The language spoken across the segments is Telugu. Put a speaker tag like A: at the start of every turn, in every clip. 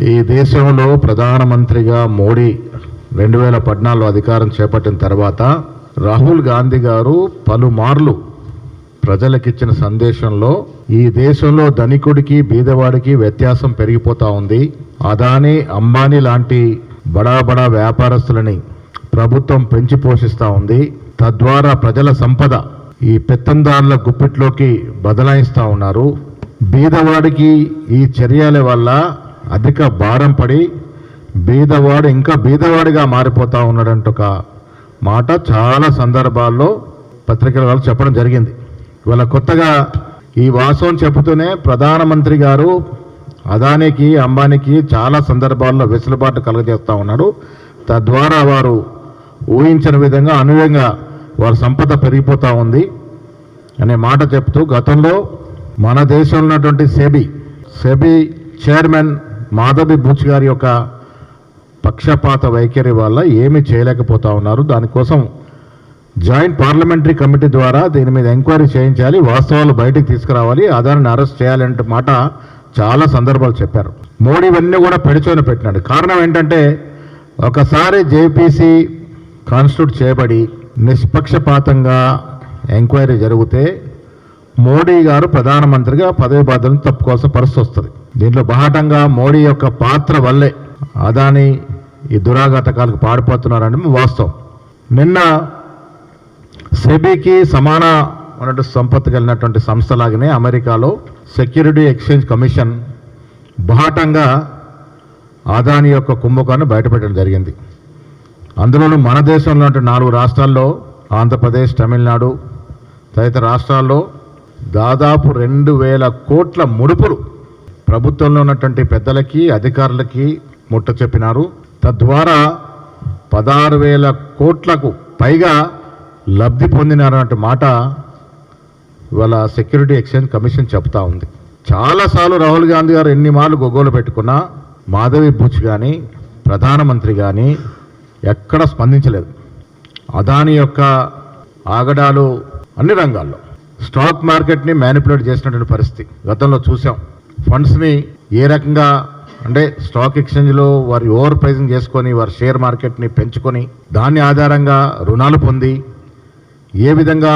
A: ఈ దేశంలో ప్రధానమంత్రిగా మోడీ 2014 అధికారం చేపట్టిన తర్వాత రాహుల్ గాంధీ గారు పలుమార్లు ప్రజలకిచ్చిన సందేశంలో ఈ దేశంలో ధనికుడికి బీదవాడికి వ్యత్యాసం పెరిగిపోతా ఉంది. అదానీ అంబానీ లాంటి బడా బడా వ్యాపారస్తులని ప్రభుత్వం పెంచి పోషిస్తూ ఉంది. తద్వారా ప్రజల సంపద ఈ పెత్తందారుల గుప్పిట్లోకి బదలాయిస్తూ ఉన్నారు. బీదవాడికి ఈ చర్యల వల్ల అధిక భారం పడి బీదవాడు ఇంకా బీదవాడిగా మారిపోతా ఉన్నాడంట ఒక మాట చాలా సందర్భాల్లో పత్రికల వాళ్ళు చెప్పడం జరిగింది. ఇవాళ కొత్తగా ఈ వాస్తవం చెబుతూనే ప్రధానమంత్రి గారు అదానీకి అంబానీకి చాలా సందర్భాల్లో వెసులుబాటు కలుగజేస్తూ ఉన్నాడు. తద్వారా వారు ఊహించిన విధంగా అనుయంగా వారి సంపద పెరిగిపోతూ ఉంది అనే మాట చెప్తూ గతంలో మన దేశంలో ఉన్నటువంటి సెబీ చైర్మన్ మాధవి బుచ్ గారి యొక్క పక్షపాత వైఖరి వల్ల ఏమీ చేయలేకపోతా ఉన్నారు. దానికోసం జాయింట్ పార్లమెంటరీ కమిటీ ద్వారా దీని మీద ఎంక్వైరీ చేయించాలి, వాస్తవాలు బయటకు తీసుకురావాలి, అదానిని అరెస్ట్ చేయాలంటే మాట చాలా సందర్భాలు చెప్పారు. మోడీ ఇవన్నీ కూడా పెడిచోని పెట్టినాడు. కారణం ఏంటంటే ఒకసారి జేపీసీ కాన్స్టిట్యూట్ చేయబడి నిష్పక్షపాతంగా ఎంక్వైరీ జరిగితే మోడీ గారు ప్రధానమంత్రిగా పదవి బాధ్యతను తప్పుకోవాల్సిన పరిస్థితి వస్తుంది. దీంట్లో బాహటంగా మోడీ యొక్క పాత్ర వల్లే అదానీ ఈ దురాఘాతకాలకు పాడిపోతున్నారని వాస్తవం. నిన్న సెబీకి సమానమైన సంపత్తి కలిగినటువంటి సంస్థలాగానే అమెరికాలో సెక్యూరిటీ ఎక్స్చేంజ్ కమిషన్ బాహటంగా అదానీ యొక్క కుంభకాన్ని బయటపెట్టడం జరిగింది. అందులోనూ మన దేశంలో 4 రాష్ట్రాల్లో ఆంధ్రప్రదేశ్, తమిళనాడు తదితర రాష్ట్రాల్లో దాదాపు 2000 కోట్ల ముడుపులు ప్రభుత్వంలో ఉన్నటువంటి పెద్దలకి అధికారులకి ముట్ట చెప్పినారు. తద్వారా 16,000 కోట్లకు పైగా లబ్ధి పొందినారన్నట్టు మాట ఇవాళ సెక్యూరిటీ ఎక్స్చేంజ్ కమిషన్ చెప్తా ఉంది. చాలాసార్లు రాహుల్ గాంధీ గారు ఎన్ని మార్లు గొగ్గోలు పెట్టుకున్నా మాధవి బుచ్ కానీ ప్రధానమంత్రి కానీ ఎక్కడ స్పందించలేదు. అదానీ యొక్క ఆగడాలు అన్ని రంగాల్లో స్టాక్ మార్కెట్ని మ్యానిపులేట్ చేసినటువంటి పరిస్థితి గతంలో చూసాం. ఫండ్స్ని ఏ రకంగా అంటే స్టాక్ ఎక్స్చేంజ్లో వారి ఓవర్ ప్రైజింగ్ చేసుకొని వారి షేర్ మార్కెట్ని పెంచుకొని దాని ఆధారంగా రుణాలు పొంది ఏ విధంగా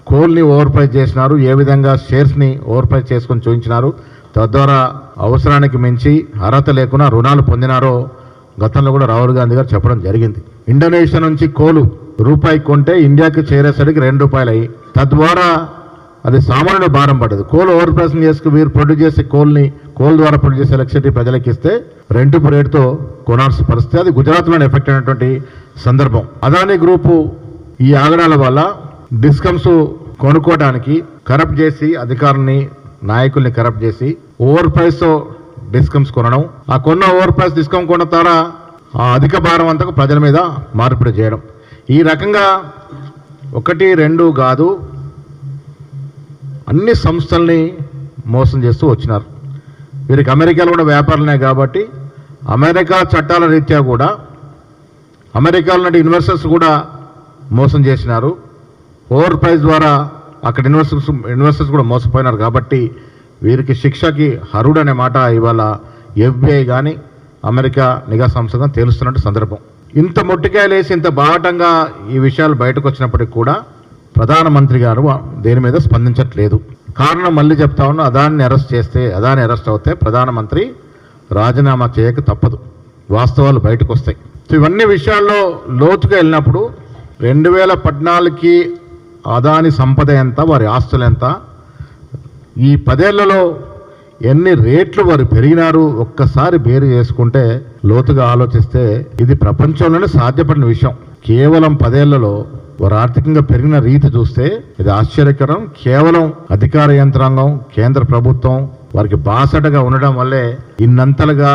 A: కోల్ని ఓవర్ ప్రైజ్ చేసినారు, ఏ విధంగా షేర్స్ని ఓవర్ ప్రైజ్ చేసుకొని చూపించినారు, తద్వారా అవసరానికి మించి అర్హత లేకుండా రుణాలు పొందినారో గతంలో కూడా రాహుల్ గాంధీ గారు చెప్పడం జరిగింది. ఇండోనేషియా నుంచి కోలు రూపాయి కొంటే ఇండియాకి చేరేసరికి ₹2 అయ్యి తద్వారా అది సామాన్యుడు భారం పడదు. కోల్ ఓవర్ ప్రైసింగ్ చేసుకుని వీరు ప్రొడ్యూస్ చేసే కోల్ ద్వారా ప్రొడ్యూస్ చేసే ఎలక్ట్రిసిటీ ప్రజలకు ఇస్తే రెండుపు రేటుతో కొనాల్సిన పరిస్థితి. అది గుజరాత్లోనే ఎఫెక్ట్ అయినటువంటి సందర్భం. అదానీ గ్రూపు ఈ ఆగడాల వల్ల డిస్కమ్స్ కొనుక్కోవడానికి కరప్ట్ చేసి అధికారుల్ని నాయకుల్ని కరప్ట్ చేసి ఓవర్ ప్రైస్తో డిస్కమ్స్ కొనడం, ఆ కొన్న ఓవర్ ప్రైస్ డిస్కమ్ కొన్న ద్వారా ఆ అధిక భారం అంతా ప్రజల మీద మార్పిడి చేయడం, ఈ రకంగా 1, 2 కాదు అన్ని సంస్థల్ని మోసం చేస్తూ వచ్చినారు. వీరికి అమెరికాలో కూడా వ్యాపారాలనే కాబట్టి అమెరికా చట్టాల రీత్యా కూడా అమెరికాలో ఉన్న ఇన్వెస్టర్స్ కూడా మోసం చేసినారు. ఓవర్ ప్రైస్ ద్వారా అక్కడ ఇన్వెస్టర్స్ కూడా మోసపోయినారు. కాబట్టి వీరికి శిక్షకి హరుడు అనే మాట ఇవాళ FBI కానీ అమెరికా నిఘా సంస్థగా తేలుస్తున్నట్టు సందర్భం. ఇంత మొట్టికాయలేసి ఇంత బాహటంగా ఈ విషయాలు బయటకు వచ్చినప్పటికీ కూడా ప్రధానమంత్రి గారు దేని మీద స్పందించట్లేదు. కారణం మళ్ళీ చెప్తా ఉన్నా, అదాన్ని అరెస్ట్ అవుతే ప్రధానమంత్రి రాజీనామా చేయక తప్పదు, వాస్తవాలు బయటకు వస్తాయి. సో ఇవన్నీ విషయాల్లో లోతుగా వెళ్ళినప్పుడు 2014కి అదాని సంపద ఎంత, వారి ఆస్తులు ఎంత, ఈ 10 ఏళ్లలో ఎన్ని రేట్లు వారు పెరిగినారు ఒక్కసారి బేరు చేసుకుంటే లోతుగా ఆలోచిస్తే ఇది ప్రపంచంలోనే సాధ్యపడిన విషయం. కేవలం 10 ఏళ్లలో వారు ఆర్థికంగా పెరిగిన రీతి చూస్తే ఇది ఆశ్చర్యకరం. కేవలం అధికార యంత్రాంగం, కేంద్ర ప్రభుత్వం వారికి బాసటగా ఉండడం వల్లే ఇన్నంతలుగా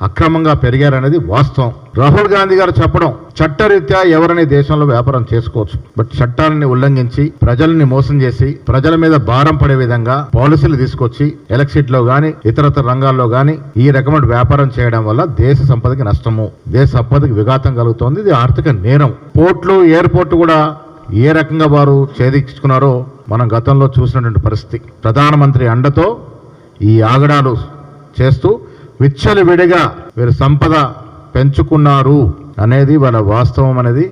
A: అక్రమంగా పెరిగారనేది వాస్తవం. రాహుల్ గాంధీ గారు చెప్పడం, చట్టరీత్యా ఎవరనే దేశంలో వ్యాపారం చేసుకోవచ్చు, బట్ చట్టాలని ఉల్లంఘించి ప్రజల్ని మోసం చేసి ప్రజల మీద భారం పడే విధంగా పాలసీలు తీసుకొచ్చి ఎలక్ట్రిసిటీలో గానీ ఇతరతర రంగాల్లో గానీ ఈ రకమైన వ్యాపారం చేయడం వల్ల దేశ సంపదకి నష్టము, దేశ సంపదకి విఘాతం కలుగుతోంది. ఇది ఆర్థిక నేరం. పోర్ట్లు, ఎయిర్పోర్ట్ కూడా ఏ రకంగా వారు ఛేదించుకున్నారో మనం గతంలో చూసినటువంటి పరిస్థితి. ప్రధానమంత్రి అండతో ఈ ఆగడాలు చేస్తూ విచ్చలవిడిగా వీరు సంపద పెంచుకున్నారు అనేది వాళ్ళ వాస్తవం అనేది